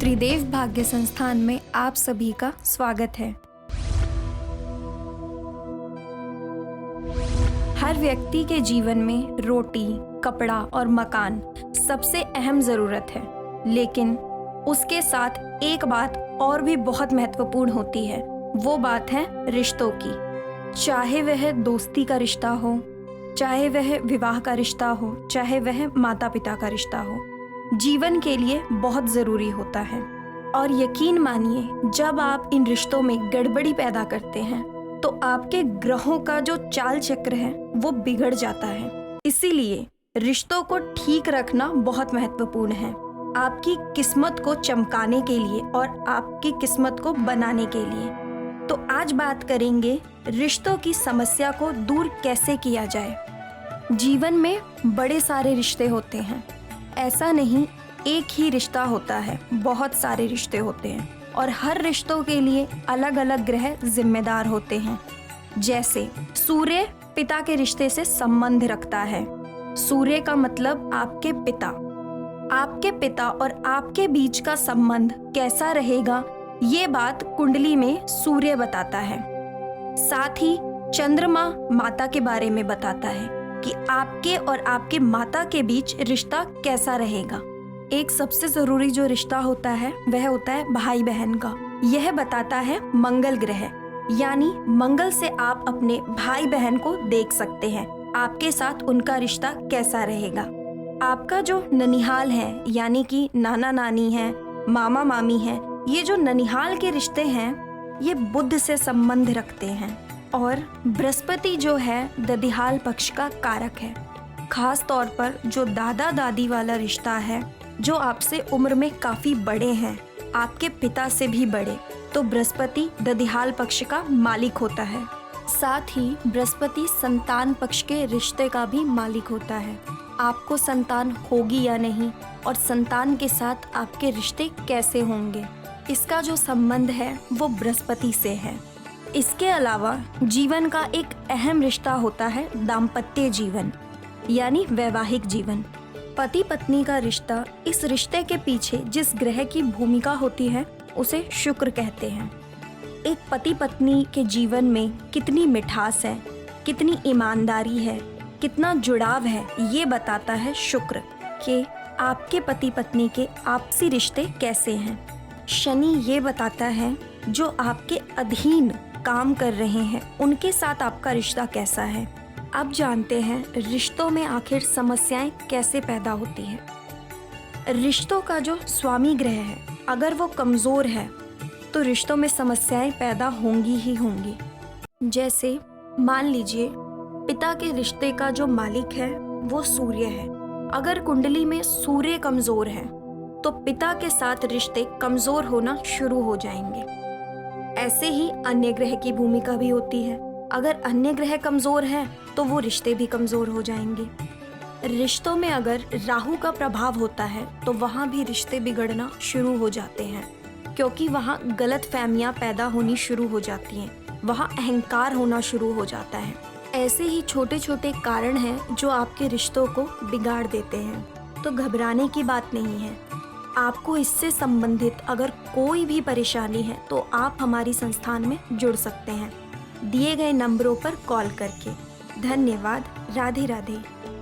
त्रिदेव भाग्य संस्थान में आप सभी का स्वागत है। हर व्यक्ति के जीवन में रोटी, कपड़ा और मकान सबसे अहम ज़रूरत है, लेकिन उसके साथ एक बात और भी बहुत महत्वपूर्ण होती है। वो बात है रिश्तों की। चाहे वह दोस्ती का रिश्ता हो, चाहे वह विवाह का रिश्ता हो, चाहे वह माता पिता का रिश्ता हो, जीवन के लिए बहुत ज़रूरी होता है। और यकीन मानिए, जब आप इन रिश्तों में गड़बड़ी पैदा करते हैं तो आपके ग्रहों का जो चाल चक्र है वो बिगड़ जाता है। इसीलिए रिश्तों को ठीक रखना बहुत महत्वपूर्ण है, आपकी किस्मत को चमकाने के लिए और आपकी किस्मत को बनाने के लिए। तो आज बात करेंगे रिश्तों की समस्या को दूर कैसे किया जाए। जीवन में बड़े सारे रिश्ते होते हैं, ऐसा नहीं एक ही रिश्ता होता है, बहुत सारे रिश्ते होते हैं और हर रिश्तों के लिए अलग अलग ग्रह जिम्मेदार होते हैं। जैसे सूर्य पिता के रिश्ते से संबंध रखता है। सूर्य का मतलब आपके पिता। आपके पिता और आपके बीच का संबंध कैसा रहेगा, ये बात कुंडली में सूर्य बताता है। साथ ही चंद्रमा माता के बारे में बताता है कि आपके और आपके माता के बीच रिश्ता कैसा रहेगा। एक सबसे जरूरी जो रिश्ता होता है वह होता है भाई बहन का। यह बताता है मंगल ग्रह, यानी मंगल से आप अपने भाई बहन को देख सकते हैं, आपके साथ उनका रिश्ता कैसा रहेगा। आपका जो ननिहाल है, यानी कि नाना नानी है, मामा मामी है, ये जो ननिहाल के रिश्ते हैं ये बुध से संबंध रखते हैं। और बृहस्पति जो है ददिहाल पक्ष का कारक है। खास तौर पर जो दादा दादी वाला रिश्ता है, जो आपसे उम्र में काफ़ी बड़े हैं, आपके पिता से भी बड़े, तो बृहस्पति ददिहाल पक्ष का मालिक होता है। साथ ही बृहस्पति संतान पक्ष के रिश्ते का भी मालिक होता है। आपको संतान होगी या नहीं और संतान के साथ आपके रिश्ते कैसे होंगे, इसका जो संबंध है वो बृहस्पति से है। इसके अलावा जीवन का एक अहम रिश्ता होता है दाम्पत्य जीवन, यानी वैवाहिक जीवन। पति पत्नी का रिश्ता, इस रिश्ते के पीछे जिस ग्रह की भूमिका होती है उसे शुक्र कहते हैं। एक पति पत्नी के जीवन में कितनी मिठास है, कितनी ईमानदारी है, कितना जुड़ाव है, ये बताता है शुक्र कि आपके पति पत्नी के आपसी रिश्ते कैसे हैं। शनि ये बताता है जो आपके अधीन काम कर रहे हैं उनके साथ आपका रिश्ता कैसा है। अब जानते हैं रिश्तों में आखिर समस्याएं कैसे पैदा होती हैं। रिश्तों का जो स्वामी ग्रह है, अगर वो कमज़ोर है तो रिश्तों में समस्याएं पैदा होंगी ही होंगी। जैसे मान लीजिए पिता के रिश्ते का जो मालिक है वो सूर्य है। अगर कुंडली में सूर्य कमज़ोर है तो पिता के साथ रिश्ते कमज़ोर होना शुरू हो जाएंगे। ऐसे ही अन्य ग्रह की भूमिका भी होती है। अगर अन्य ग्रह कमज़ोर हैं तो वो रिश्ते भी कमज़ोर हो जाएंगे। रिश्तों में अगर राहु का प्रभाव होता है तो वहाँ भी रिश्ते बिगड़ना शुरू हो जाते हैं, क्योंकि वहाँ गलतफहमियां पैदा होनी शुरू हो जाती हैं, वहाँ अहंकार होना शुरू हो जाता है। ऐसे ही छोटे छोटे कारण हैं जो आपके रिश्तों को बिगाड़ देते हैं। तो घबराने की बात नहीं है। आपको इससे संबंधित अगर कोई भी परेशानी है तो आप हमारी संस्थान में जुड़ सकते हैं, दिए गए नंबरों पर कॉल करके। धन्यवाद। राधे राधे।